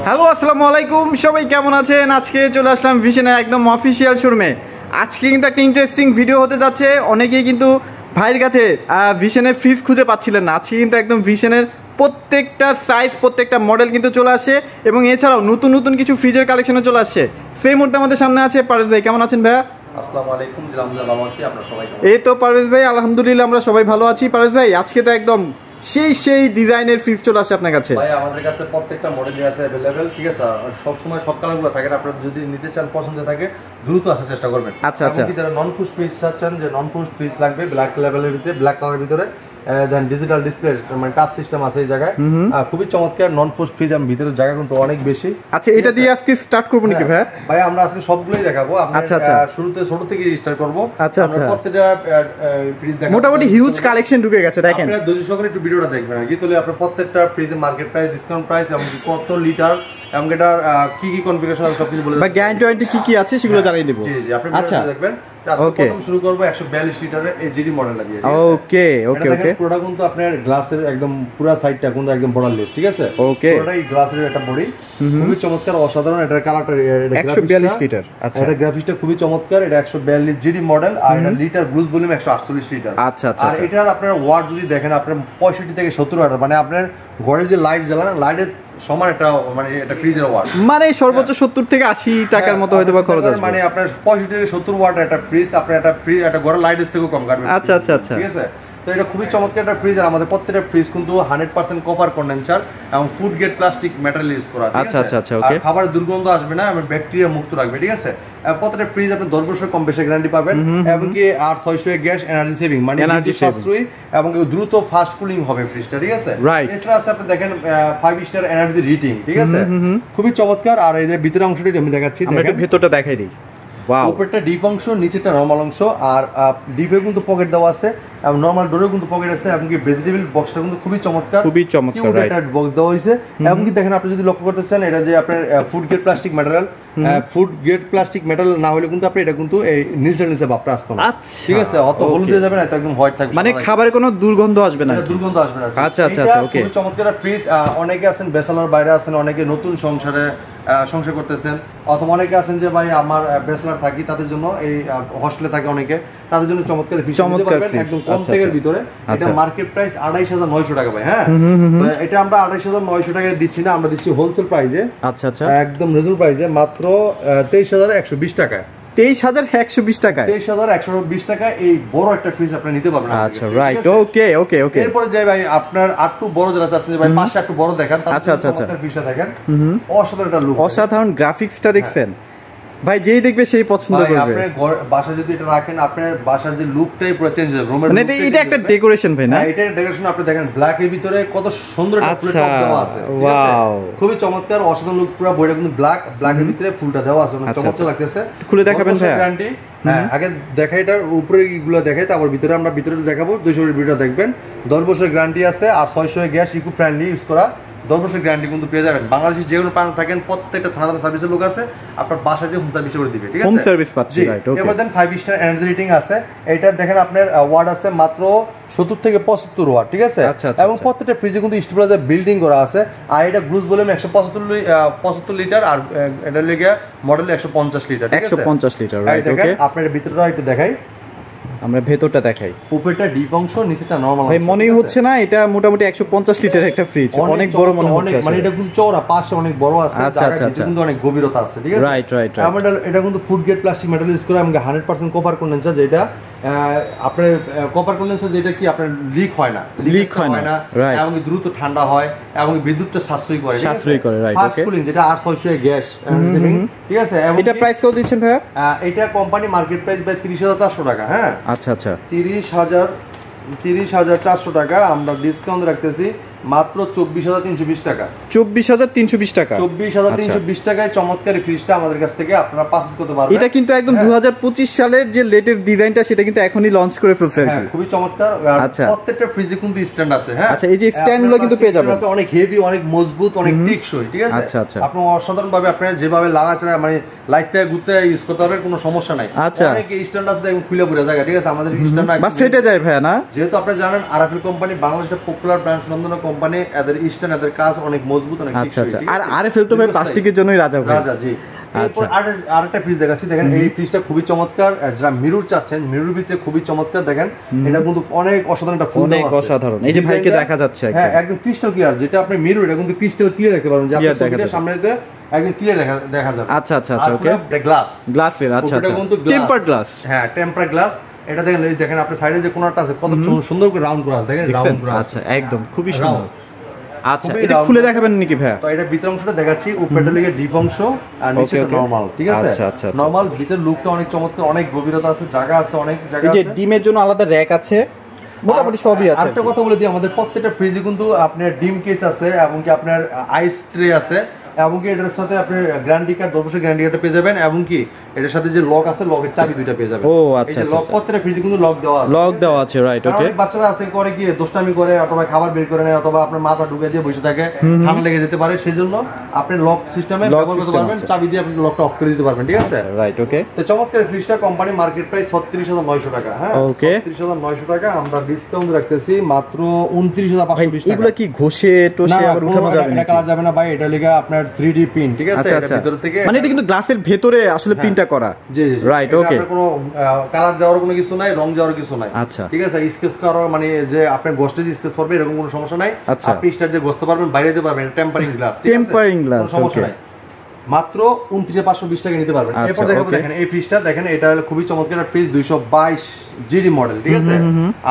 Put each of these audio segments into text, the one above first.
Hello আসসালামু আলাইকুম, সবাই কেমন আছেন? আজকে চলে আসলাম ভিশনের একদম অফিসিয়াল শোরুমে। আজকে কিন্তু একটা ইন্টারেস্টিং ভিডিও হতে যাচ্ছে। অনেকেই কিন্তু ভাইয়ের কাছে ভিশনের ফ্রিজ খুঁজে পাচ্ছিলেন না। আজকে কিন্তু একদম ভিশনের প্রত্যেকটা সাইজ, প্রত্যেকটা মডেল কিন্তু চলে আসছে এবং এছাড়াও নতুন নতুন কিছু ফ্রিজের কালেকশনও চলে আসছে। সেই মুহূর্তে আমাদের সামনে আছে পারভেজ ভাই। কেমন আছেন ভাইয়া? আসসালামু আলাইকুম। ভালো আছি, আপনারা সবাই? এই তো পারভেজ ভাই, আলহামদুলিল্লাহ আমরা সবাই ভালো আছি। পারভেজ ভাই, আজকে তো একদম সেই ডিজাইনের ফ্রিজ চলে আসছে আপনার কাছে। ভাই আমাদের কাছে প্রত্যেকটা মডেলই আছে अवेलेबल, ঠিক আছে? আর সব সময় সব কালারগুলো থাকে, আপনারা যদি নিতে চান, পছন্দ থাকে দ্রুত আসার চেষ্টা করবেন। আচ্ছা আচ্ছা। আপনি যারা নন ফুড ফ্রিজ চাচ্ছেন, যে নন ফুড ফ্রিজ লাগবে ব্ল্যাক লেভেলের ভিতরে, ব্ল্যাক কালারের ভিতরে, দেন ডিজিটাল ডিসপ্লে মানে টাচ সিস্টেম আছে এই জায়গায়, খুবই চমৎকার নন ফুড ফ্রিজ। আমি ভিতরে জায়গা কিন্তু অনেক বেশি। আচ্ছা, এটা দিয়ে আজকে স্টার্ট করব নাকি ভাই? ভাই আমরা আজকে সবগুলোই দেখাবো। আচ্ছা আচ্ছা, শুরুতে ছোট থেকে স্টার্ট করব। আচ্ছা আচ্ছা, প্রত্যেকটা ফ্রিজ দেখাবো। মোটামুটি হিউজ কালেকশন ঢুকে গেছে, দেখেন। আপনারা ধৈর্য সহকারে একটু ভিডিওটা দেখবেন আর কি, তাহলে আপনার প্রত্যেকটা ফ্রিজের মার্কেট প্রাইস, ডিসকাউন্ট প্রাইস এবং কত লিটার এবং এটার কি কি কনফিগারেশন আছে সবকিছু বলে দেব, বা গ্যারান্টি ওয়ারেন্টি কি আছে সেগুলো জানিয়ে দেব। জি জি, আপনি ভিডিওটা দেখবেন। আজকে প্রথম শুরু করব 142 লিটারের এজিডি মডেল দিয়ে। ওকে ওকে ওকে। পুরোটা কিন্তু আপনার গ্লাসের একদম পুরো সাইডটা কিন্তু একদম বর্ডারলেস, ঠিক আছে? ওকে, পুরোটাই গ্লাসের একটা বডি, খুবই চমৎকার, অসাধারণ। এটার কালারটা 142 লিটার। আচ্ছা, এটা গ্রাফিক্সটা খুবই চমৎকার। এটা 142 জিডি মডেল আর এটা লিটার গ্রুস ভলিউম 148 লিটার। আচ্ছা আচ্ছা। আর এটার আপনার ওয়াট যদি দেখেন, আপনার 65 থেকে 70 ওয়াট, মানে আপনার ঘরে যে লাইট জ্বালান, লাইটের সমান একটা, মানে এটা ফ্রিজের ওয়াট, মানে সর্বোচ্চ 70 থেকে 80 টাকার মতো হয়তো বা খরচ আসবে। মানে আপনার 65 থেকে 70 ওয়াট একটা ফ্রিজ, আপনার একটা ফ্রিজ একটা ঘরে লাইটের থেকেও কম কাটবে। আচ্ছা আচ্ছা আচ্ছা, ঠিক আছে। তো এটা খুবই চমৎকার একটা ফ্রিজ। আর আমাদের প্রত্যেকটা ফ্রিজ কিন্তু 100% কপার কন্ডেন্সার এবং food grade plastic material use করা। আচ্ছা আচ্ছা আচ্ছা, ওকে। খাবারের দুর্গন্ধ আসবে না এবং ব্যাকটেরিয়া মুক্ত রাখবে, ঠিক আছে? প্রত্যেকটা ফ্রিজ আপনি 10 বছর কম বেশি গ্যারান্টি পাবেন এবং কি 800 গ্যাস এনার্জি সেভিং, মানে এনার্জি সাশ্রয়ী এবং দ্রুত ফাস্ট কুলিং হবে ফ্রিজটা, ঠিক আছে? এছাড়া আছে আপনি দেখেন 5 স্টার এনার্জি রেটিং, ঠিক আছে? খুবই চমৎকার। আর এর ভিতরে অংশটি আমি দেখাচ্ছি, দেখেন ভেতরটা দেখাই দিই। উপরটা ডিপ অংশ, নিচেটা নরমাল অংশ। আর ডিপে কিন্তু পকেট দেওয়া আছে এবং নরমাল ডোরেও কিন্তু পকেট আছে এবং কি ভেজিটেবল বক্সটা কিন্তু খুবই চমৎকার, খুবই চমৎকার, রাইট। একটা বক্স দেওয়া হয়েছে এবং কি দেখেন, আপনি যদি লক্ষ্য করতে চান, এটা যে আপনার food grade plastic material, food grade plastic metal না হলে কিন্তু আপনি এটা কিন্তু এই নিচে ভাবটা আসতো না, ঠিক আছে? অত হলুদ হয়ে যাবে না, একদম হোয়াইট থাকবে, মানে খাবারে কোনো দুর্গন্ধ আসবে না, দুর্গন্ধ আসবে না। আচ্ছা আচ্ছা আচ্ছা, ওকে। খুবই চমৎকার ফ্রিজ। অনেকে আছেন ব্যাচেলর, বাইরে আছেন, অনেকে নতুন সংসার করতেছেন, অথবা অনেকে আছেন যে ভাই আমার ব্যাচেলর থাকি, তাদের জন্য এই হস্টেলে থাকে অনেকে, তাদের জন্য চমৎকার ফ্রিজ একদম কম টাকার ভিতরে। এটা মার্কেট প্রাইস 28900 টাকা ভাই। হ্যাঁ, এটা আমরা 28900 টাকায় দিচ্ছি না, আমরা দিচ্ছি হোলসেল প্রাইসে। আচ্ছা আচ্ছা, একদম রিজনেবল প্রাইসে, মাত্র 23120 টাকায়। 23120 টাকা, 23120 টাকা এই বড় একটা ফ্রিজ আপনি নিতে পারবেন। আচ্ছা, রাইট, ওকে ওকে ওকে। এরপরে যাই ভাই, আপনার আটটু বড় যারা চাচ্ছেন যে ভাই পাশে একটু বড় দেখান, আচ্ছা আচ্ছা আচ্ছা, ফ্রিজটা দেখেন, অসাধারণ একটা লুক, অসাধারণ গ্রাফিক্সটা দেখছেন ভাই, যেই দেখবে সেই পছন্দ করবে। আপনার বাসা যদি এটা রাখেন, আপনার বাসার যে লুকটাই পুরো চেঞ্জ হবে, রুমের মানে এটা একটা ডেকোরেশন ভাই, না? এটা ডেকোরেশন। আপনি দেখেন ব্ল্যাক এর ভিতরে কত সুন্দর একটা ফুল টপ দেওয়া আছে, ঠিক আছে? খুবই চমৎকার, অসাধারণ লুক। পুরো বডিটা কিন্তু ব্ল্যাক এর ভিতরে ফুলটা দেওয়া আছে, অনেক চমৎকার লাগতেছে। খুলে দেখাবেন ভাই? গ্যারান্টি। হ্যাঁ, আগে দেখাই, এটার উপরে এগুলো দেখাই, তারপর ভিতরে আমরা ভিতরে দেখাবো। 200 এর ভিডিও দেখবেন, 10 বছরের গ্যারান্টি আছে। আর 600 গ্যাস ইকো ফ্রেন্ডলি ইউজ করা, 10 বছরের গ্যারান্টি কিন্তু পেয়ে যাবেন। বাংলাদেশে যে কোনো প্রান্তে থাকেন, প্রত্যেকটা থানা সার্ভিসের লোক আছে, আপনার বাসায় যে হোম সার্ভিস করে দিবে, ঠিক আছে? হোম সার্ভিস পাচ্ছি, রাইট, ওকে। এবার দেন 5 স্টার এনার্জি রেটিং আছে। এটা দেখেন আপনার ওয়াট আছে মাত্র 70 থেকে 75 ওয়াট, ঠিক আছে? এবং প্রত্যেকটা ফ্রিজে কিন্তু স্টেবিলাইজার বিল্ডিং করা আছে। আর এটা গ্রুস ভলিউম 175 লিটার আর এটা লেগে মডেল 150 লিটার, ঠিক আছে? 150 লিটার, রাইট, ওকে। আপনার ভিতরটা একটু দেখাই, আমরা ভেতরটা দেখাই। উপরটা ডিপ অংশ, নিচেটা নরমাল। ভাই মনেই হচ্ছে না এটা মোটামুটি 150 লিটার একটা ফ্রিজ, অনেক বড় মনে হচ্ছে, মানে এটা কিন্তু চওড়া, পাশে অনেক বড় আছে, জায়গা কিন্তু অনেক গভীরতা আছে, ঠিক আছে? Right right. এটা কিন্তু food grade plastic metal use করে, এবং 100% কপার কন্ডেন্সার, যেটা আপনার কপার কন্ডেন্সার, যেটা কি আপনার লিক হয় না, এবং দ্রুত ঠান্ডা হয় এবং বিদ্যুৎটা সাশ্রয় করে, রাইট, ওকে। কুলিং, যেটা 800 গ্যাস, ঠিক আছে? এটা প্রাইস কত দিচ্ছেন ভাইয়া? এটা কোম্পানি মার্কেট প্রাইস ভাই 30400 টাকা। হ্যাঁ, আচ্ছা আচ্ছা, 30400 টাকা। আমরা ডিসকাউন্ট রাখতেছি মাত্র 24320 টাকা। 24320 টাকা, 24320 টাকায় চমৎকার ফ্রিজটা আমাদের কাছ থেকে আপনারা পারচেজ করতে পারবেন। এটা কিন্তু একদম 2025 সালের যে লেটেস্ট ডিজাইনটা, সেটা কিন্তু এখনই লঞ্চ করে ফেলছে। হ্যাঁ, খুবই চমৎকার। প্রত্যেকটা ফ্রিজে কিন্তু স্ট্যান্ড আছে। হ্যাঁ, আচ্ছা, এই যে স্ট্যান্ডগুলো কিন্তু পেয়ে যাবেন, অনেক হেভি, অনেক মজবুত, অনেক টেকসই, ঠিক আছে? আচ্ছা আচ্ছা, আপনি অসাধারণ ভাবে আপনি যেভাবে লাগাছাড়া, মানে লাইট থেকে ঘুরতে ইউজ করতে পারবেন, কোনো সমস্যা নাই। আচ্ছা, অনেক স্ট্যান্ড আছে দেখুন খুলে পুরো জায়গা, ঠিক আছে? আমাদের স্ট্যান্ড বা ফেটে যায় ভাই, না? যেহেতু আপনি জানেন আরাফেল কোম্পানি বাংলাদেশের পপুলার ব্র্যান্ড, সুনামধন্য কোম্পানি, এদের স্ট্যান্ড, এদের কাজ অনেক মজবুত, অনেক আচ্ছা আচ্ছা। আর আরএফএল তো ভাই প্লাস্টিকের জন্যই রাজা ভাই। রাজা, জি। এরপর আরেকটা ফ্রিজ দেখাচ্ছি, দেখেন এই ফ্রিজটা খুবই চমৎকার। যারা মিরর চাচ্ছেন, মিরর ভিতরে খুবই চমৎকার, দেখেন এটা কিন্তু অনেক অসাধারণ একটা ফুল, অনেক অসাধারণ। এই যে ভাইকে দেখা যাচ্ছে হ্যাঁ, একদম ক্রিস্টাল ক্লিয়ার। যেটা আপনি মিরর, এটা কিন্তু ক্রিস্টাল ক্লিয়ার দেখতে পারবেন, যে আপনার সামনে দিতে একদম ক্লিয়ার দেখা যাবে। আচ্ছা আচ্ছা আচ্ছা, ওকে। গ্লাস, গ্লাসের, আচ্ছা আচ্ছা, টেম্পারড গ্লাস। হ্যাঁ, টেম্পারড গ্লাস। এটা দেখেন, এই দেখেন আপনার সাইডে যে কোণাটা আছে কত সুন্দর করে রাউন্ড করা আছে, দেখেন রাউন্ড করা আছে। আচ্ছা, একদম খুবই সুন্দর। আচ্ছা, এটা খুলে দেখাবেন নাকি ভাই? তো এটা ভিতর অংশটা দেখাচ্ছি, উপরেটা লিগে ডিপ অংশ আর নিচেটা নরমাল, ঠিক আছে? আচ্ছা আচ্ছা, নরমাল। ভিতর লুকটা অনেক চমৎকার, অনেক গভীরতা আছে, জায়গা আছে, অনেক জায়গা আছে। এই আছে। যে ডিমের জন্য আলাদা র‍্যাক আছে, মোটামুটি সবই আছে। আরেকটা কথা বলে দিই, আমাদের প্রত্যেকটা ফ্রিজে কিন্তু আপনার ডিম কেস আছে, এবং কি আপনার আইস ট্রে আছে, এবং কি এটার সাথে আপনি গ্যারান্টি কার্ড, 10 বছরের গ্যারান্টি কার্ডটা পেয়ে যাবেন, এবং কি এটার সাথে যে লক আছে, লকের চাবি দুইটা পেয়ে যাবেন। ও আচ্ছা আচ্ছা, লক প্রত্যেকটা ফ্রিজে কিন্তু লক দেওয়া আছে, লক দেওয়া আছে, রাইট, ওকে। অনেক বাচ্চারা আছে করে কি দুষ্টামি করে, অথবা খাবার বের করে নেয়, অথবা আপনার মাথা ঢুকে দিয়ে বসে থাকে, ঠান্ডা লেগে যেতে পারে, সেজন্য আপনি লক সিস্টেমে ব্যবহার করতে পারবেন, চাবি দিয়ে আপনি লকটা অফ করে দিতে পারবেন, ঠিক আছে? রাইট, ওকে। তো চমৎকার ফ্রিজটা, কোম্পানি মার্কেট প্রাইস ৩৬৯০০ টাকা। হ্যাঁ, ওকে, ৩৬৯০০ টাকা। আমরা ডিসকাউন্ট রাখতেছি মাত্র ২৯৫২০ টাকা। এগুলো কি ঘষে টোষে আবার উঠানো যাবে না? এটা কালা যাবে না ভাই, এটা লাগা আপনার 3D প্রিন্ট, ঠিক আছে? এটা ভিতর থেকে, মানে এটা কিন্তু গ্লাসের ভেতরে আসলে প্রিন্টটা করা। জি জি, রাইট, ওকে। আপনার কোনো কালার যাওয়ার কোনো কিছু নাই, রং যাওয়ার কিছু নাই, আচ্ছা, ঠিক আছে? স্কেচ করার মানে যে আপনার গোস্টে যে স্কেচ করবে এরকম কোনো সমস্যা নাই। আচ্ছা, আপনি স্টার দিয়ে গোস্ত পারবেন, বাইরে দিতে পারবেন, টেম্পারিং গ্লাস, ঠিক আছে? টেম্পারিং গ্লাস, সমস্যা নাই। মাত্র ২৯৫২০ টাকা নিতে পারবেন। এরপর দেখাবো, দেখেন এই ফ্রিজটা, দেখেন এটা হলো খুবই চমৎকার ফ্রিজ, ২২২ জিডি মডেল, ঠিক আছে?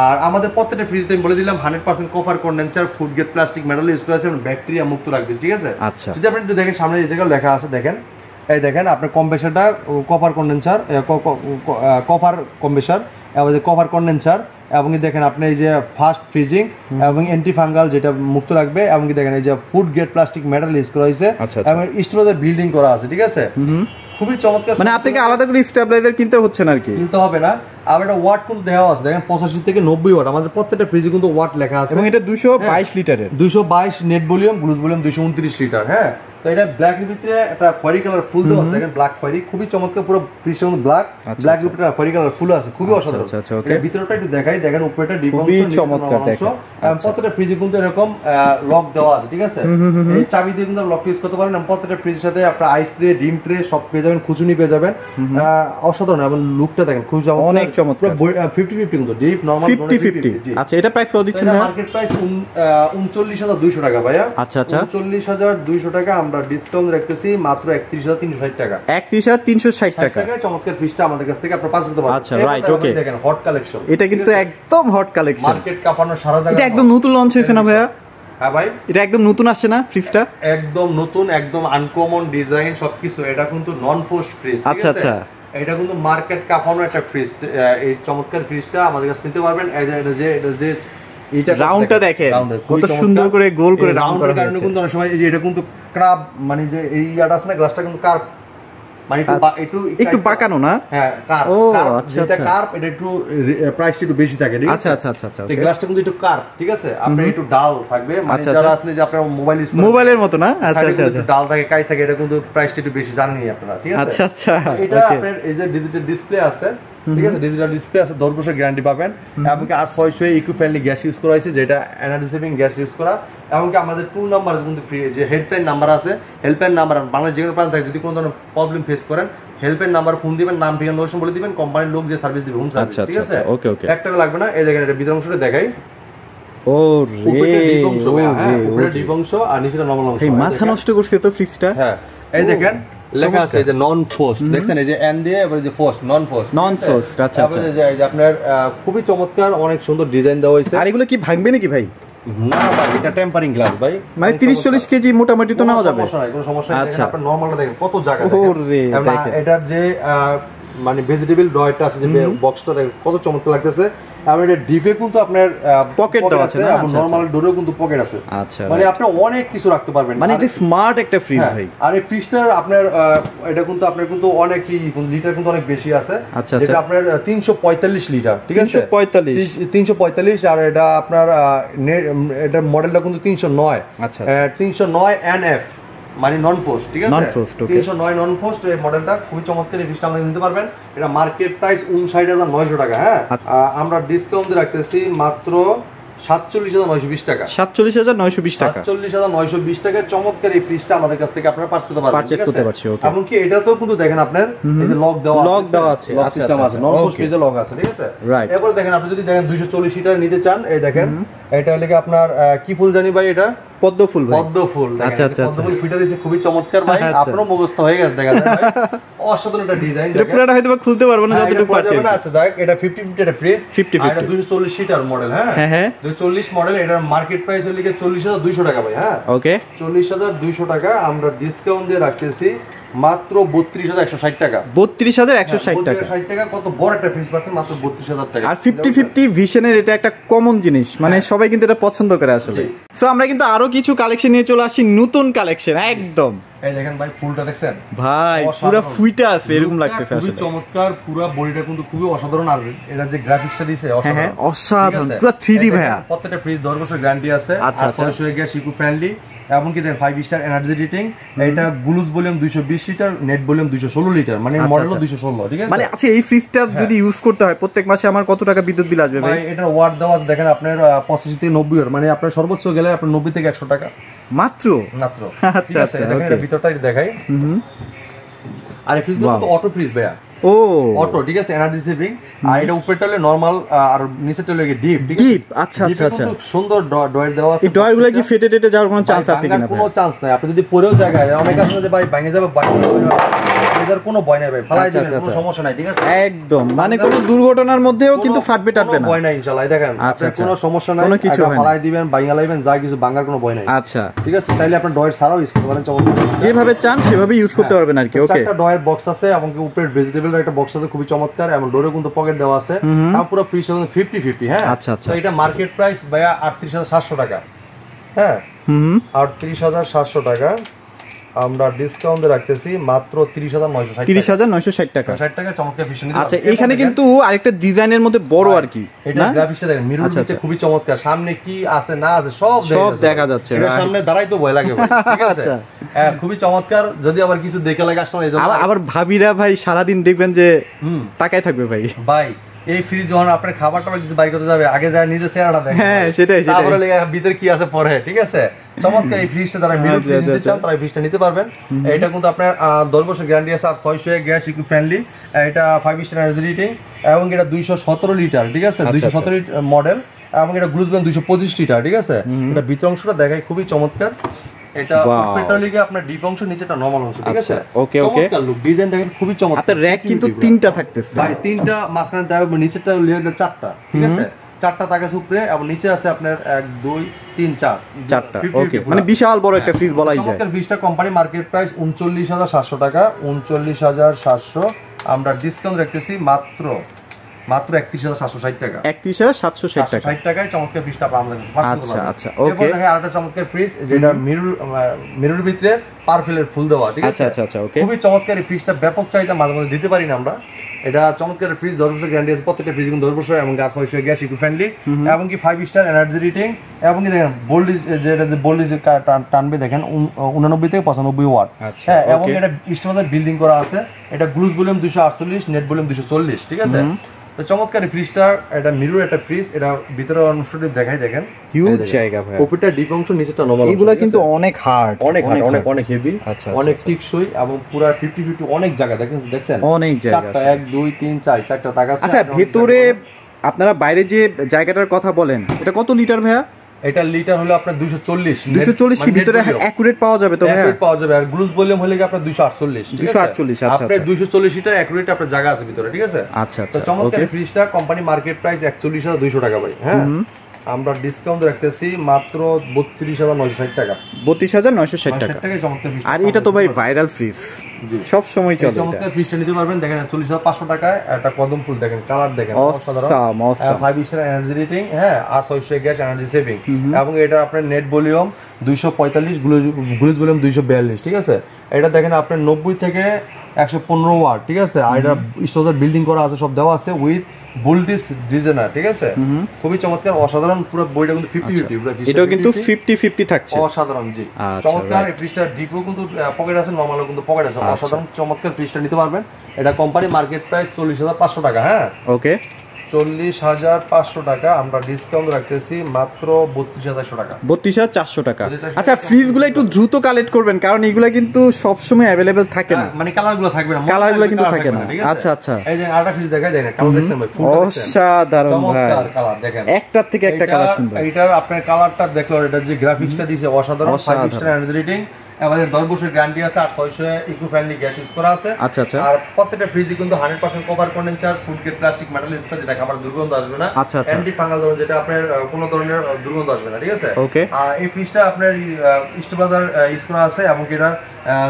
আর আমাদের প্রত্যেকটা ফ্রিজতে আমি বলে দিলাম 100% copper condenser, food grade plastic metal use করা আছে, এবং ব্যাকটেরিয়া মুক্ত রাখবে, ঠিক আছে? আচ্ছা, যদি আপনি একটু দেখেন সামনে এই জায়গায় লেখা আছে, দেখেন এই দেখেন আপনার কম্প্রেসারটা কপার কন্ডেন্সার, কপার কম্প্রেসার এবং কপার কন্ডেন্সার, এবং দেখেন আপনি এই যে ফাস্ট ফ্রিজিং এবং অ্যান্টি ফাঙ্গাল যেটা মুক্ত রাখবে, এবং দেখেন এই যে food grade plastic metal use করা হয়েছে, এবং স্টেবিলাইজার বিল্ডিং করা আছে, ঠিক আছে? খুবই চমৎকার। মানে আপনাকে আলাদা করে স্টেবিলাইজার কিনতে হচ্ছে না, আর কি কিনতে হবে না। আর এটা ওয়াট কিন্তু দেওয়া আছে, দেখেন 85 থেকে 90 ওয়াট। আমাদের প্রত্যেকটা ফ্রিজে কিন্তু ওয়াট লেখা আছে, এবং এটা 222 লিটারের, 222 নেট ভলিউম, গ্লুজ ভলিউম 229 লিটার। হ্যাঁ, তো এটা ব্ল্যাক এর ভিতরে একটা খয়েরি কালার ফুল দেওয়া আছে, দেখেন ব্ল্যাক খয়েরি, খুবই চমৎকার। পুরো ফ্রিজটা কিন্তু ব্ল্যাক এর ভিতরে খয়েরি কালার ফুল আছে, খুবই অসাধারণ। আচ্ছা, ওকে। এর ভিতরটা একটু দেখাই, দেখেন উপরেটা ডিপ অংশ, খুবই চমৎকার দেখেন। প্রত্যেকটা ফ্রিজে কিন্তু এরকম লক দেওয়া আছে, ঠিক আছে? এই চাবি দিয়ে কিন্তু লক ইউজ করতে পারেন। প্রত্যেকটা ফ্রিজের সাথে আপনার আইস ট্রে, ডিম ট্রে সব পেয়ে যাবেন, খুচুনি পেয়ে যাবেন। অসাধারণ, এবং লুকটা দেখেন খুব অনেক চমৎকার। 50-50 কিন্তু ডিপ নরমাল 50-50। আচ্ছা, এটা প্রাইস কত দিচ্ছেন ভাই? মার্কেট প্রাইস ৩৯২০০ টাকা ভাইয়া। আচ্ছা আচ্ছা, ৩৯২০০ টাকা। আমরা ডিসকাউন্ট রাখতেছি মাত্র ৩১৩৬০ টাকা। ৩১৩৬০ টাকা। চমৎকার ফ্রিজটা আমাদের কাছ থেকে আপনারা পাস করতে পারবেন। আচ্ছা, রাইট, ওকে। দেখেন হট কালেকশন, এটা কিন্তু একদম হট কালেকশন, মার্কেট কাঁপানো সারা জায়গা। এটা একদম নতুন লঞ্চ হয়েছে না ভাইয়া? হ্যাঁ ভাই, এটা একদম নতুন আসছে না ফ্রিজটা? একদম নতুন, একদম আনকমন ডিজাইন সবকিছু। এটা কিন্তু নন ফোর্সড ফ্রিজ, আচ্ছা আচ্ছা। এটা কিন্তু মার্কেট কাঁপানো একটা ফ্রিজ। এই চমৎকার ফ্রিজটা আমাদের কাছে নিতে পারবেন। এটা যে এটা রাউন্ডটা দেখেন কত সুন্দর করে গোল করে রাউন্ড করা কারণে কিন্তু অনেক সময় এই যে এটা কিন্তু ক্রাব, মানে যে এই ইয়াটা আছে না, গ্লাসটা কিন্তু কার্ভ, মানে একটু বাঁকানো না? হ্যাঁ, কার্ভ। ও আচ্ছা, এটা কার্ভ, এটা একটু প্রাইসটা একটু বেশি থাকে, ঠিক আছে? আচ্ছা আচ্ছা আচ্ছা, এই গ্লাসটা কিন্তু একটু কার্ভ, ঠিক আছে? আপনার একটু ডাল থাকবে, মানে যারা আসলে যে আপনার মোবাইলের মতো না, আচ্ছা আচ্ছা, একটু ডাল থাকে, কাই থাকে, এটা কিন্তু প্রাইসটা একটু বেশি জানেনই আপনারা, ঠিক আছে? আচ্ছা আচ্ছা। এটা আপনার এই যে ডিজিটাল ডিসপ্লে আছে, ঠিক আছে? ডিজিটাল ডিসপ্লে আছে, 10 বছরের গ্যারান্টি পাবেন। এমনকি আর 600 ইকো ফ্রেন্ডলি গ্যাস ইউজ করা হয়েছে, যেটা এনার্জি সেভিং গ্যাস ইউজ করা। এমনকি আমাদের টুল নাম্বার কিন্তু ফ্রি, যে হেল্পলাইন নাম্বার আছে, হেল্পলাইন নাম্বার বাংলাদেশ যেকোনো প্রান্ত থাকে, যদি কোনো ধরনের প্রবলেম ফেস করেন, হেল্পলাইন নাম্বার ফোন দিবেন, নাম ঠিকানা লোকেশন বলে দিবেন, কোম্পানির লোক যে সার্ভিস দিবে, হোম সার্ভিস, ঠিক আছে? ওকে ওকে, 1 টাকা লাগবে না। এই দেখেন, এটা ভিতর অংশটা দেখাই। ও রে, উপরে ডিপ অংশ আর নিচেটা নরমাল অংশ। এই মাথা নষ্ট করছে তো ফ্রিজটা। হ্যাঁ, এই দেখেন লেখা আছে যে নন ফোর্সড, দেখছেন এই যে এন দিয়ে, এবারে যে ফোর্সড, নন ফোর্সড। আচ্ছা আচ্ছা, এই যে আপনার খুবই চমৎকার, অনেক সুন্দর ডিজাইন দেওয়া হয়েছে। আর এগুলো কি ভাঙবে নাকি ভাই? না ভাই, এটা টেম্পারিং গ্লাস ভাই, মানে 30-40 কেজি মোটামুটি তো নেওয়া যাবে, সমস্যা নাই, কোনো সমস্যা নাই। দেখেন আপনার নরমালটা দেখেন কত জায়গা, দেখেন এটার যে মানে ভেজিটেবল ড্রয়ারটা আছে, যে বক্সটা দেখেন কত চমৎকার লাগতেছে। আর এটা ডিপে কিন্তু আপনার পকেট দেওয়া আছে না, এবং নরমাল ডোরেও কিন্তু পকেট আছে। আচ্ছা, মানে আপনি অনেক কিছু রাখতে পারবেন, মানে এটা স্মার্ট একটা ফ্রিজ ভাই। আর এই ফ্রিজটার আপনার এটা কিন্তু আপনার কিন্তু অনেক লিটার কিন্তু অনেক বেশি আছে, যেটা আপনার 345 লিটার, ঠিক আছে? 345। আর এটা আপনার এটা মডেলটা কিন্তু 309। আচ্ছা, 309 NF, মানে নন ফোর্স, ঠিক আছে? 309 নন ফোর্স এই মডেলটা, খুবই চমৎকার। এই ফ্রিজটা আপনি নিতে পারবেন। এটা মার্কেট প্রাইস 59900 টাকা। হ্যাঁ, আমরা ডিসকাউন্ট রাখতেছি মাত্র 47,920 টাকা। 47,920 টাকা। 47,920 টাকায় চমৎকার এই ফ্রিজটা আমাদের কাছ থেকে আপনারা পারচেজ করতে পারবেন। পারচেজ করতে পারছি। ওকে। এমনকি এটাতেও কিন্তু দেখেন আপনার এই যে লক দেওয়া আছে, লক সিস্টেম আছে, নন পুশ ফ্রিজে লক আছে, ঠিক আছে। রাইট। এরপর দেখেন আপনি যদি দেখেন 240 লিটার নিতে চান, এই দেখেন এটা হলো কি আপনার কি ফুল জানি ভাই, এটা পদ্ম ফুল ভাই। পদ্ম ফুল। আচ্ছা আচ্ছা। পদ্ম ফুল ফিটার আছে, খুবই চমৎকার ভাই। আপনারও মুখস্থ হয়ে গেছে দেখা যায় ভাই। অসাধারণ একটা ডিজাইন। এটা পুরোটা হয়তো খুলতে পারবো না যতটুকু পারছি। আচ্ছা দেখ, এটা 50-50 এটা ফ্রিজ, 50-50 এটা 240 লিটার মডেল। হ্যাঁ হ্যাঁ 240 মডেল। এটার মার্কেট প্রাইস হলো কি 40,200 টাকা ভাই। হ্যাঁ ওকে। 40,200 টাকা আমরা ডিসকাউন্ট দিয়ে রাখতেছি মাত্র 32,160 টাকা। 32,160 টাকা। 60 টাকা কত বড় একটা ফ্রিজ পাচ্ছেন মাত্র 32,000 টাকা। আর 50-50 ভিশনের এটা একটা কমন জিনিস, মানে সবাই কিন্তু এটা পছন্দ করে আসলে। সো আমরা কিন্তু আরো কিছু কালেকশন নিয়ে চলে আসি, নতুন কালেকশন একদম। এই দেখেন ভাই ফুলটা দেখছেন ভাই, পুরো ফুইটা আছে এরকম লাগতেছে আসলে। খুবই চমৎকার, পুরো বডিটা কিন্তু খুবই অসাধারণ। আর এটা যে গ্রাফিক্সটা দিয়েছে হ্যাঁ অসাধারণ, পুরো 3D ভাইয়া। প্রত্যেকটা ফ্রিজ 10 বছর গ্যারান্টি আছে। আর 600 গ্যাস ইকো ফ্রেন্ডলি, এবং কি দেখেন 5 স্টার এনার্জি রেটিং। এটা গ্লুজ volume 220 litre, net volume 216 litre, মানে মডেল 216, ঠিক আছে। মানে আচ্ছা এই ফ্রিজটা যদি ইউজ করতে হয় প্রত্যেক মাসে আমার কত টাকা বিদ্যুৎ বিল আসবে ভাই? এটা ওয়াট দেওয়া আছে দেখেন আপনার 85 থেকে 90 ওয়াট, মানে আপনার সর্বোচ্চ গেলে আপনার 90 থেকে 100 টাকা মাত্র। আচ্ছা আচ্ছা। দেখেন এটা ভিতরটা দেখাই। আর এই ফ্রিজগুলো তো অটো ফ্রিজ ভাইয়া। ও অটো, ঠিক আছে, এনার্জি সেভিং। আর এটা উপরেটা হলো নরমাল আর নিচেটা হলো ডিপ, ঠিক আছে। ডিপ, আচ্ছা আচ্ছা আচ্ছা। খুব সুন্দর ডয়ার দেওয়া আছে। এই ডয়ারগুলো কি ফেটে টেটে যাওয়ার কোনো চান্স আছে কিনা? কোনো চান্স নাই। আপনি যদি পরেও জায়গায় অনেক আছে যে ভাই ভেঙে যাবে, এটার কোনো ভয় নাই ভাই, ফালাই দিবেন, কোনো সমস্যা নাই, ঠিক আছে। একদম, মানে কোনো দুর্ঘটনার মধ্যেও কিন্তু ফাটবে টাটবে না, কোনো ভয় নাই ইনশাআল্লাহ। দেখেন আপনার কোনো সমস্যা নাই, কোনো কিছু ফালাই দিবেন, ভাঙা লাইবেন, যা কিছু ভাঙার কোনো ভয় নাই। আচ্ছা ঠিক আছে। চাইলে আপনি ডয়ার ছাড়াও ইউজ করতে পারেন, যেভাবে চান সেভাবে ইউজ করতে পারবেন আর কি। ওকে। একটা ডয়ার বক্স আছে এবং কি উপরে ভেজিটেবলের একটা বক্স আছে, খুবই চমৎকার, এবং ডোরে কিন্তু পকেট দেওয়া আছে। আর পুরো ফ্রিজ 50-50। হ্যাঁ আচ্ছা আচ্ছা। তো এটা মার্কেট প্রাইস ভাইয়া 38,700 টাকা। হ্যাঁ 38,700 টাকা আমরা ডিসকাউন্ট রাখতেছি মাত্র 30,960 টাকা। 60 টাকা চমৎকার ফিশন। আচ্ছা এখানে কিন্তু আরেকটা ডিজাইনের মধ্যে বড় আর কি, এটা গ্রাফিক্সটা দেখেন, মিরর দিতে খুবই চমৎকার, সামনে কি আছে না আছে সব দেখা যাচ্ছে। এর সামনে দাঁড়াই তো ভয় লাগে ভাই, ঠিক আছে। হ্যাঁ খুবই চমৎকার। যদি আবার কিছু দেখে লাগে কাস্টমার, এইজন্য আবার ভাবিরা ভাই সারাদিন দেখবেন যে তাকায় থাকবে ভাই। ভাই এই ফ্রিজ যখন আপনার খাবারটা কিছু বাইর করতে যাবে, আগে যায় নিজে চেহারাটা দেখেন। হ্যাঁ সেটাই। তারপরে ভিতরে কি আছে পরে, ঠিক আছে। চমৎকার এই ফ্রিজটা, যারা মিরর ফ্রিজ নিতে চান তারা এই ফ্রিজটা নিতে পারবেন। এটা কিন্তু আপনার 10 বছর গ্যারান্টি আছে, আর 600 গ্যাস ইকো ফ্রেন্ডলি। এটা 5 স্টার এনার্জি রেটিং, এবং এটা 217 লিটার, ঠিক আছে, 217 লিটার মডেল, এবং এটা গ্লুজ ভলিউম 225 লিটার, ঠিক আছে। এটা ভিতর অংশটা দেখাই, খুবই চমৎকার। এটা উপরেটা লিগে আপনার ডিপ অংশ, নিচেটা নরমাল অংশ, ঠিক আছে। ওকে ওকে। চমৎকার লুক, ডিজাইন দেখেন খুবই চমৎকার। হাতে র‍্যাক কিন্তু 3টা থাকতেছে ভাই, 3টা মাঝখানে দেওয়া, নিচেরটা লিগে 4টা, ঠিক আছে। 4টা থাকে উপরে, এবং নিচে আছে আপনার 1 2 3 4টা। ওকে, মানে বিশাল বড় একটা ফ্রিজ বলাই যায়। চমৎকার ফ্রিজটা কোম্পানি মার্কেট প্রাইস 39,700 টাকা। 39,700 আমরা ডিসকাউন্ট রাখতেছি মাত্র 31,760 টাকা। 31,760 টাকা। 60 টাকায় চমৎকার ফ্রিজটা আমাদের কাছে পাচ্ছেন। আচ্ছা আচ্ছা ওকে। এরপর দেখেন আরেকটা চমৎকার ফ্রিজ, যেটা মিরর ভিতরে পারফিলের ফুল দেওয়া, ঠিক আছে। আচ্ছা আচ্ছা ওকে। খুবই চমৎকার এই ফ্রিজটা, ব্যাপক চাহিদা, মাঝে মাঝে দিতে পারি না আমরা। এটা চমৎকার ফ্রিজ, 10 বছর গ্যারান্টি আছে, প্রত্যেকটা ফ্রিজ কিন্তু 10 বছর, এবং 600 গ্যাস ইকো ফ্রেন্ডলি, এবং কি 5 স্টার এনার্জি রেটিং, এবং কি দেখেন ভোল্টেজ, যেটা যে ভোল্টেজ টানবে দেখেন 89 থেকে 95 ওয়াট। হ্যাঁ, এবং এটা স্টোরেজ বিল্ডিং করা আছে। এটা গ্লুজ ভলিউম 248, নেট ভলিউম 240, ঠিক আছে। তো চমৎকার ফ্রিজটা, এটা মিরর একটা ফ্রিজ, এটা ভিতরের অংশটি দেখাই দেখেন, হিউজ জায়গা ভাই। উপরটা ডিপ অংশ, নিচেটা নরমাল। এগুলা কিন্তু অনেক হার্ড, অনেক হেভি, অনেক টিকসই, এবং পুরো 50-50 অনেক জায়গা দেখছেন, অনেক জায়গা, 1 2 3 4 4টা তাক আছে। আচ্ছা ভিতরে আপনারা বাইরে যে জায়গাটার কথা বলেন, এটা কত লিটার ভাইয়া? এটা লিটার হলো আপনার 240 কি ভিতরে অ্যাকুরেট পাওয়া যাবে তো ভাইয়া? অ্যাকুরেট পাওয়া যাবে। আর গ্লুজ ভলিউম হলে কি আপনার 248, ঠিক আছে। 248 আচ্ছা। আপনার 240 লিটার অ্যাকুরেট আপনার জায়গা আছে ভিতরে, ঠিক আছে। আচ্ছা তো চমৎকার ফ্রিজটা কোম্পানি মার্কেট প্রাইস 41,200 টাকা ভাই। হ্যাঁ আমরা ডিসকাউন্ট রাখতেছি মাত্র 32,960 টাকা। 32,960 টাকা। চমৎকার ফ্রিজ। আর এটা তো ভাই ভাইরাল ফ্রিজ, সব সময় চলে। চমৎকার ফ্রিজটা নিতে পারবেন। দেখেন 40,500 টাকায় একটা কদম ফুল, দেখেন কালার দেখেন অসাধারণ, 5 স্টার এনার্জি রেটিং, হ্যাঁ, আর 600 গ্যাস এনার্জি সেভিং, এবং এটা আপনার নেট ভলিউম 245, গ্লুজ ভলিউম 242, ঠিক আছে। এটা দেখেন আপনার 90 থেকে 115 ওয়াট, ঠিক আছে। আর এটা স্টোরেজ বিল্ডিং করা আছে, সব দেওয়া আছে উইথ ভোল্টেজ ডিজাইনার, ঠিক আছে। খুবই চমৎকার, অসাধারণ। পুরো বইটা কিন্তু 50-50, এটাও কিন্তু 50-50 থাকছে, অসাধারণ। জি চমৎকার এই ফ্রিজটা, ডিপও কিন্তু পকেট আছে, নরমালও কিন্তু পকেট আছে, অসাধারণ চমৎকার ফ্রিজটা নিতে পারবেন। এটা কোম্পানি মার্কেট প্রাইস 40,500 টাকা। হ্যাঁ ওকে। 40,500 টাকা আমরা ডিসকাউন্ট রাখতেছি মাত্র 32,400 টাকা। 32,400 টাকা। আচ্ছা, ফ্রিজগুলো একটু দ্রুত কালেক্ট করবেন, কারণ এগুলো কিন্তু সবসময় অ্যাভেলেবেল থাকে না, মানে কালারগুলো থাকবে না, কালারগুলো কিন্তু থাকে না। আচ্ছা আচ্ছা, এই যে আরেকটা ফ্রিজ দেখাই দেন, কালার দেখছেন ভাই, অসাধারণ ভাই, চমৎকার কালার দেখেন, একটার থেকে একটা কালার সুন্দর। এইটার আপনার কালারটা দেখলো, এটা যে গ্রাফিক্সটা দিয়েছে অসাধারণ, 5 স্টার এনার্জি রেটিং, আমাদের 10 বছরের গ্যারান্টি আছে, আর 600 ইকো ফ্রেন্ডলি গ্যাস ইউজ করা আছে। আচ্ছা আচ্ছা, আর প্রত্যেকটা ফ্রিজে কিন্তু 100% cover condenser, food grade plastic metal use করে, যেটা খাবার দুর্গন্ধ আসবে না। আচ্ছা আচ্ছা, অ্যান্টি ফাঙ্গাল ধরুন, যেটা আপনার কোনো ধরনের দুর্গন্ধ আসবে না, ঠিক আছে। ওকে, আর এই ফ্রিজটা আপনার স্টেবিলাইজার ইউজ করা আছে, এবং এটার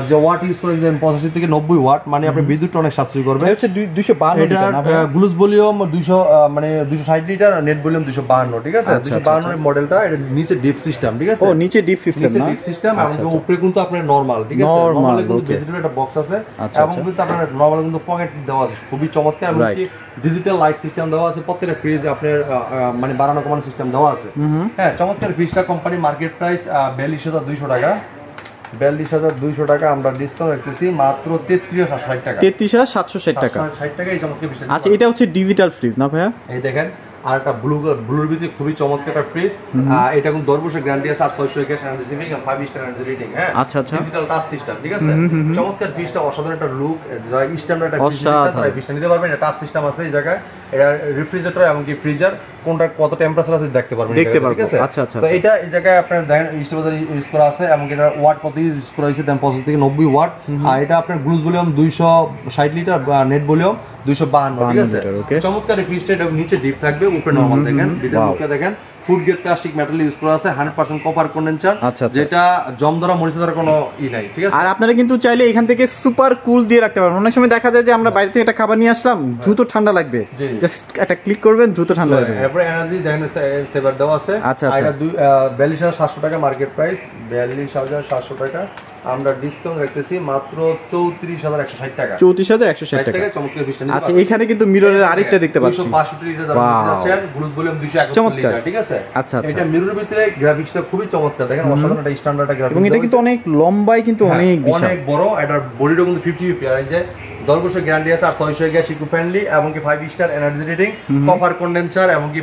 যে ওয়াট ইউজ করে 85 থেকে 90 ওয়াট, মানে আপনি বিদ্যুৎটা অনেক সাশ্রয় করবে। এটা হচ্ছে 252 লিটার না ভাই? গ্লুজ ভলিউম 200 মানে 260 লিটার, নেট ভলিউম 252, ঠিক আছে। 252 এর মডেলটা, এটা নিচে ডিপ সিস্টেম, ঠিক আছে। ও, নিচে ডিপ সিস্টেম না? ডিপ সিস্টেম, এবং উপরে কিন্তু আপনার নরমাল, ঠিক আছে। নরমালে কিন্তু বেসিক্যালি একটা বক্স আছে, এবং কিন্তু আপনার নরমাল কিন্তু পকেট দেওয়া আছে, খুবই চমৎকার, এবং কি ডিজিটাল লাইট সিস্টেম দেওয়া আছে। প্রত্যেকটা ফ্রিজ আপনার মানে বাড়ানো কমানো সিস্টেম দেওয়া আছে। হ্যাঁ, চমৎকার ফ্রিজটা কোম্পানি মার্কেট প্রাইস 42,200 টাকা। 42,200 টাকা আমরা ডিসকাউন্ট রাখতেছি মাত্র 33,760 টাকা। 33,760 টাকা। 60 টাকা এই চমৎকার ফ্রিজ। আচ্ছা, এটা হচ্ছে ডিজিটাল ফ্রিজ না ভাইয়া? এই দেখেন, আর একটা ব্লুর ভিতরে খুবই চমৎকার একটা ফ্রিজ, এটা কিন্তু 10 বছরের গ্যারান্টি আছে, আর 600 gas energy saving, 5 star energy rating. হ্যাঁ, আচ্ছা আচ্ছা, ডিজিটাল টাচ সিস্টেম, ঠিক আছে। চমৎকার ফ্রিজটা, অসাধারণ একটা লুক, যারা স্ট্যান্ডার্ড একটা ফ্রিজ চান তারা ফ্রিজটা নিতে পারবেন। এটা টাচ সিস্টেম আছে এই জায়গায়, এটা রেফ্রিজারেটর এবং কি ফ্রিজার কোনটা কত টেম্পারেচার আছে দেখতে পারবেন, ঠিক আছে। আচ্ছা আচ্ছা, তো এটা এই জায়গায় আপনার দেখেন স্টেবিলাইজার ইউজ করা আছে, এবং এটা ওয়াট কত ইউজ করা হয়েছে 85 থেকে 90 ওয়াট। আর এটা আপনার গ্লুজ ভলিউম 260 লিটার, নেট ভলিউম 252, ঠিক আছে। চমৎকার এই ফ্রিজটা, এটা নিচে ডিপ থাকবে, উপরে নরমাল। দেখেন ভিতরে মুখে দেখেন, food grade plastic metal use করা আছে, 100% কপার কন্ডেন্সার, যেটা জম ধরা মরিচ ধরা কোনো নাই, ঠিক আছে। আর আপনারা কিন্তু চাইলে এখান থেকে সুপার কুল দিয়ে রাখতে পারবেন। অনেক সময় দেখা যায় যে আমরা বাইরে থেকে একটা খাবার নিয়ে আসলাম, দ্রুত ঠান্ডা লাগবে, জাস্ট একটা ক্লিক করবেন, দ্রুত ঠান্ডা লাগবে। এরপর এনার্জি দেখেন সেভার দেওয়া আছে। আচ্ছা আচ্ছা, এটা 42,700 টাকা মার্কেট প্রাইস, 42,700 টাকা আমরা ডিসকাউন্ট রাখতেছি মাত্র 34,160 টাকা। 34,160 টাকা। চমৎকার ফ্রিজটা। আচ্ছা, এখানে কিন্তু মিররের আরেকটা দেখতে পাচ্ছি, 262 লিটার যাচ্ছে, গ্লুজ ভলিউম 271 লিটার, ঠিক আছে। আচ্ছা আচ্ছা, এটা মিররের ভিতরে গ্রাফিক্সটা খুবই চমৎকার, দেখেন অসাধারণ একটা স্ট্যান্ডার্ড একটা গ্রাফিক্স, এবং এটা কিন্তু অনেক লম্বাই, কিন্তু অনেক বিশাল, অনেক বড়। এটার বডিটা কিন্তু 50 আর এই যে 10 বছর গ্যারান্টি আছে, আর 600 গ্যাস ইকো ফ্রেন্ডলি, এবং কি 5 star energy rating, copper condenser, এবং কি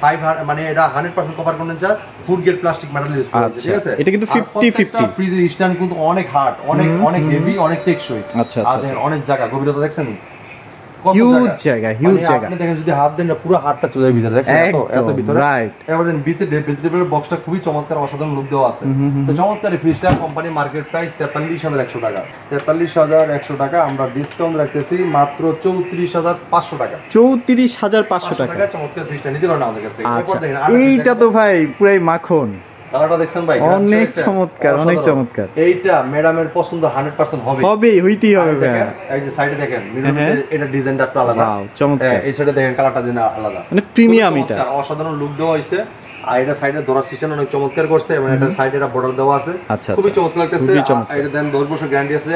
5 মানে এটা 100% copper condenser, food grade plastic metal use করা আছে, ঠিক আছে। এটা কিন্তু 50-50 ফ্রিজের স্ট্যান্ড কিন্তু অনেক হার্ড, অনেক হেভি, অনেক টেকসই। আচ্ছা আচ্ছা, অনেক জায়গা, গভীরতা দেখছেন, হিউজ জায়গা, হিউজ জায়গা। আপনি দেখেন যদি হাত দেন না, পুরো হাতটা চলে যায় ভিতরে, দেখছেন এত ভিতরে। রাইট, এবার দেন ভিতরে ভেজিটেবল বক্সটা খুবই চমৎকার, অসাধারণ লুক দেওয়া আছে। তো চমৎকার এই ফ্রিজটা কোম্পানি মার্কেট প্রাইস 43,100 টাকা। 43,100 টাকা আমরা ডিসকাউন্ট রাখতেছি মাত্র 34,500 টাকা। 34,500 টাকা। চমৎকার ফ্রিজটা নিতে পারেন আমাদের কাছ থেকে। এরপর দেখেন, এইটা তো ভাই পুরাই মাখন, কালারটা দেখছেন ভাই, অনেক চমৎকার, অনেক চমৎকার। এইটা ম্যাডামের পছন্দ 100% হবে, হইতেই হবে ভাই। এই যে সাইডে দেখেন, এটা ডিজাইনটা একটু আলাদা, চমৎকার। এই সাইডে দেখেন কালারটা যেন আলাদা, মানে প্রিমিয়াম, এটা অসাধারণ লুক দেওয়া হয়েছে। আর এটা সাইডে ধরার সিস্টেম অনেক চমৎকার করছে, এবং এটা সাইডে একটা বর্ডার দেওয়া আছে, খুবই চমৎকার লাগতেছে। এটা দেন 10 বছর গ্যারান্টি আছে,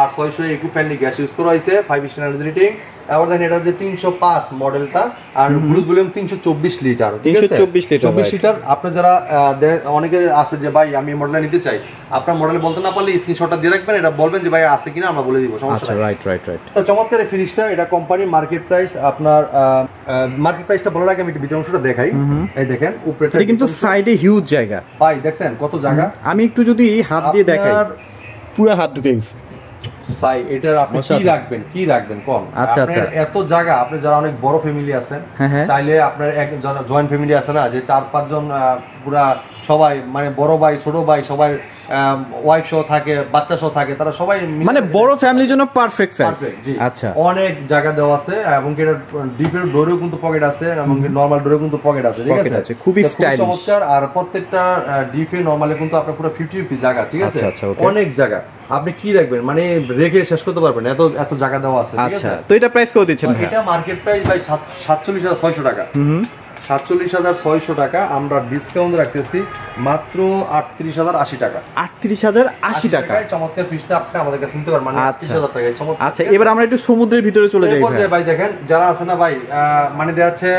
আর 600 ইকো ফ্রেন্ডলি গ্যাস ইউজ করা হয়েছে, 5 স্টার এনার্জি রেটিং। এবার দেখেন এটা যে 305 মডেলটা, আর গ্লুজ ভলিউম 324 লিটার, ঠিক আছে। 24 লিটার। আপনি যারা অনেকে আছে যে ভাই আমি মডেলটা নিতে চাই, আপনার মডেল বলতে না পারলে স্ক্রিনশটটা দিয়ে রাখবেন, এটা বলবেন যে ভাই আছে কিনা, আমরা বলে দিব, সমস্যা নাই। Right right right. তো চমৎকার এই ফ্রিজটা, এটা কোম্পানি মার্কেট প্রাইস, আপনার মার্কেট প্রাইসটা বলার আগে আমি একটু ভিতর অংশটা দেখাই। এই দেখেন উপরেটা, এটা কিন্তু সাইডে হিউজ জায়গা ভাই, দেখছেন কত জায়গা। আমি একটু যদি হাত দিয়ে দেখাই, পুরো হাত ঢুকে গেছে ভাই। এটা আপনি কি রাখবেন কোন? আচ্ছা আচ্ছা, এত জায়গা। আপনি যারা অনেক বড় ফ্যামিলি আছেন, চাইলে আপনার এক জয়েন্ট ফ্যামিলি আছে না, যে 4-5 জন পুরা সবাই, মানে বড় ভাই ছোট ভাই সবাই, ওয়াইফ সহ থাকে, বাচ্চা সহ থাকে, তারা সবাই মানে বড় ফ্যামিলির জন্য পারফেক্ট সাইজ। আচ্ছা, অনেক জায়গা দেওয়া আছে, এবং এটা ডিপের ডোরেও কিন্তু পকেট আছে, এবং নরমাল ডোরেও কিন্তু পকেট আছে, ঠিক আছে। খুবই স্টাইলিশ, চমৎকার। আর প্রত্যেকটা ডিপে নরমালে কিন্তু আপনার পুরো 50 জায়গা, ঠিক আছে। অনেক জায়গা, আপনি কি রাখবেন, মানে রেখে শেষ করতে পারবেন, এত জায়গা দেওয়া আছে, ঠিক আছে। তো এটা প্রাইস কত দিচ্ছেন? এটা মার্কেট প্রাইস ভাই 47,600 টাকা। 47,600 টাকা আমরা ডিসকাউন্ট রাখতেছি মাত্র 38,080 টাকা। 38,080 টাকা। চমৎকার ফ্রিজটা আপনি আমাদের কাছে নিতে পারবেন, মানে 38,000 টাকায় চমৎকার। আচ্ছা, এবার আমরা একটু সমুদ্রের ভিতরে চলে যাই ভাই। দেখেন যারা আছে না ভাই, মানে দেখা যাচ্ছে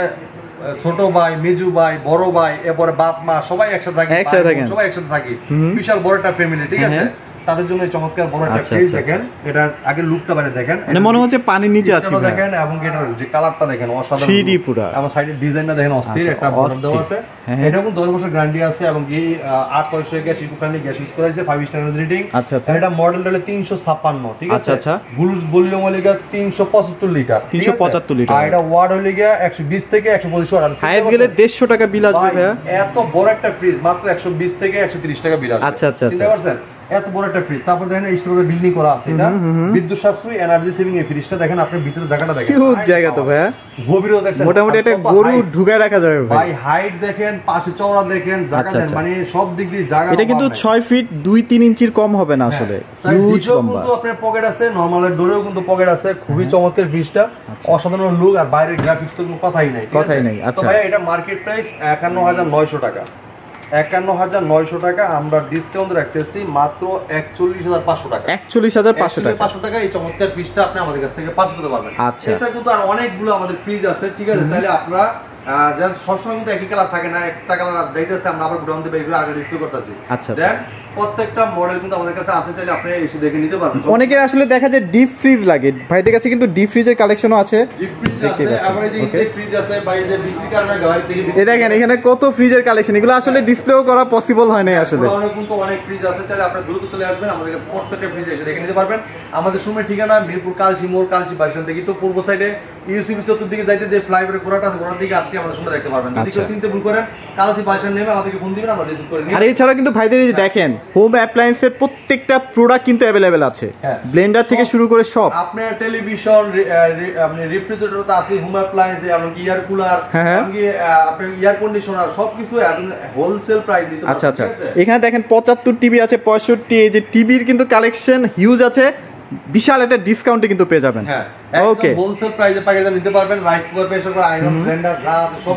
ছোট ভাই, মেজু ভাই, বড় ভাই, এরপরে বাপ মা সবাই একসাথে থাকি, সবাই একসাথে থাকি, বিশাল বড় একটা ফ্যামিলি, ঠিক আছে। তাদের জন্য এই চমৎকার বড় একটা ফ্রিজ দেখেন। এটা আগে লুকটা বাইরে দেখেন, মানে মনে হচ্ছে পানির নিচে আছে দেখেন, এবং এটার যে কালারটা দেখেন অসাধারণ, 3D পুরো, এবং সাইডের ডিজাইনটা দেখেন অস্থির, একটা বর্ডার দেওয়া আছে। এটা কিন্তু 10 বছর গ্যারান্টি আছে, এবং কি 800 gas eco friendly gas use করা হয়েছে, 5 স্টার রেটিং। আচ্ছা আচ্ছা। এটা মডেলটা হলো 356, ঠিক আছে। আচ্ছা আচ্ছা। বুলুস ভলিউম হলো 375 লিটার, 375 লিটার। আর এটা ওয়াট হলো 120 থেকে 125 ওয়াট। হাইট গেলে 150 টাকা বিল আসবে ভাইয়া। এত বড় একটা ফ্রিজ মাত্র 120 থেকে 130 টাকা বিল আসবে। আচ্ছা আচ্ছা। চিন্তা করছেন এত বড় একটা ফ্রিজ, তারপর দেখেন স্টোরে বিল্ডিং করা আছে, এটা বিদ্যুৎ সাশ্রয়ী, এনার্জি সেভিং। এই ফ্রিজটা দেখেন, আপনি ভিতরে জায়গাটা দেখেন, হিউজ জায়গা তো ভাইয়া, গভীরও দেখেন, মোটামুটি একটা গরু ঢুকায় রাখা যাবে ভাই। হাইট দেখেন, পাশে চওড়া দেখেন, জায়গা দেখেন, মানে সব দিক দিয়ে জায়গা। এটা কিন্তু 6 ফিট 2-3 ইঞ্চির কম হবে না আসলে, হিউজ লম্বা। কিন্তু আপনার পকেট আছে, নরমালের ডোরেও কিন্তু পকেট আছে। খুবই চমৎকার ফ্রিজটা, অসাধারণ লুক, আর বাইরের গ্রাফিক্স তো কোনো কথাই নাই, কথাই নাই। আচ্ছা ভাই, এটা মার্কেট প্রাইস 51900 টাকা। 51900 টাকা আমরা ডিসকাউন্ট রাখতেছি মাত্র 41500 টাকা। 41500 টাকা এই চমৎকার ফ্রিজটা আপনি আমাদের কাছ থেকে পারচেজ করতে পারবেন। আচ্ছা, এছাড়া কিন্তু আর অনেকগুলো আমাদের ফ্রিজ আছে, ঠিক আছে। চাইলে আপনারা যার সবসময় কিন্তু একই কালার থাকে না, একটা কালার যাইতেছে, আমরা আবার গোডাউন থেকে বের করে আগে ডিসপ্লে করতেছি। আচ্ছা, দেন প্রত্যেকটা মডেল কিন্তু আমাদের কাছে আছে, চাইলে আপনি এসে দেখে নিতে পারবেন। অনেকের আসলে দেখা যায় ডিপ ফ্রিজ লাগে, ভাইদের কাছে কিন্তু ডিপ ফ্রিজের কালেকশনও আছে। ডিপ ফ্রিজ আছে, আবার এই যে ইনটেক ফ্রিজ আছে, বাইরে যে বৃষ্টির কারণে গাড়ি থেকে এই দেখেন এখানে কত ফ্রিজের কালেকশন, এগুলো আসলে ডিসপ্লেও করা পসিবল হয় না আসলে। অনেক কিন্তু অনেক ফ্রিজ আছে, চাইলে আপনি দ্রুত চলে আসবেন আমাদের কাছে, প্রত্যেকটা ফ্রিজ এসে দেখে নিতে পারবেন। আমাদের শোরুমের ঠিকানা মিরপুর কালচি মোড়, কালচি বাসস্ট্যান্ড থেকে একটু পূর্ব সাইডে ইউসিবি চতুর্দিকে যাইতে যে ফ্লাইওভারের ঘোড়াটা আছে, ঘোড়ার দিকে আসলে আমাদের শোরুমে দেখতে পারবেন। যদি কেউ চিনতে ভুল করেন, কালচি বাসস্ট্যান্ড নেমে আমাদেরকে ফোন দিবেন, আমরা রিসিভ করে নিই। আর এছাড়া কিন্তু ভাইদের এই যে দেখেন হোম অ্যাপ্লায়েন্সের প্রত্যেকটা প্রোডাক্ট কিন্তু অ্যাভেলেবেল আছে, ব্লেন্ডার থেকে শুরু করে সব। আপনার টেলিভিশন, আপনি রেফ্রিজারেটর তো আছে, হোম অ্যাপ্লায়েন্স, এমনকি এয়ার কুলার, এমনকি আপনার এয়ার কন্ডিশনার, সবকিছু হোলসেল প্রাইস দিতে পারবেন। আচ্ছা আচ্ছা। এখানে দেখেন 75 টিভি আছে, 65, এই যে টিভির কিন্তু কালেকশন হিউজ আছে, বিশাল একটা ডিসকাউন্টে কিন্তু পেয়ে যাবেন। হ্যাঁ, ওকে, হোলসেল প্রাইসে প্যাকেজটা নিতে পারবেন। Rice cooker, pressure cooker, iron, Blender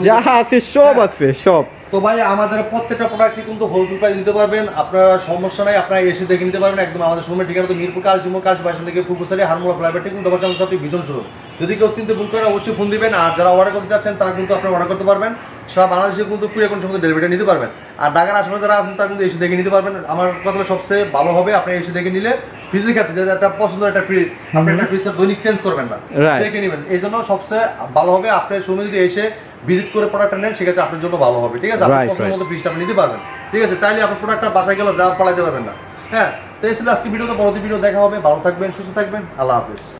যা আছে সব আছে সব। তো ভাই আমাদের প্রত্যেকটা প্রোডাক্টই কিন্তু হোলসেল প্রাইস নিতে পারবেন, আপনারা সমস্যা নাই, আপনারা এসে দেখে নিতে পারবেন। একদম আমাদের শোরুমের ঠিকানা তো মিরপুর কালচি মোড়, কালচি বাসস্ট্যান্ড থেকে পূর্ব সাইডে হারমোলা ফ্লাইওভার ঠিক কিন্তু আপনি ভীষণ শুরু। যদি কেউ চিনতে ভুল করেন অবশ্যই ফোন দিবেন, আর যারা অর্ডার করতে চাচ্ছেন তারা কিন্তু আপনারা অর্ডার করতে পারবেন। সারা বাংলাদেশে কিন্তু পুরো কোন সময় ডেলিভারিটা নিতে পারবেন, আর ঢাকার আশেপাশে যারা আছেন তারা কিন্তু এসে দেখে নিতে পারবেন। আমার কথা সবচেয়ে ভালো হবে আপনি এসে দেখে নিলে, ফ্রিজের ক্ষেত্রে যে একটা পছন্দের একটা ফ্রিজ, আপনি একটা ফ্রিজটা দৈনিক চেঞ্জ করবেন না, দেখে নেবেন। এই জন্য সবচেয়ে ভালো হবে আপনার শোরুমে যদি এসে ভিজিট করে প্রোডাক্টটা নেন, সেক্ষেত্রে আপনার জন্য ভালো হবে, ঠিক আছে। আপনি পছন্দ মতো ফ্রিজটা আপনি নিতে পারবেন, ঠিক আছে। চাইলে আপনার প্রোডাক্টটা বাসায় গেলে যা পালাইতে পারবেন না। হ্যাঁ, তো এই ছিল আজকে ভিডিওতে, পরবর্তী ভিডিও দেখা হবে। ভালো থাকবেন, সুস্থ থাকবেন, আল্লাহ হাফেজ।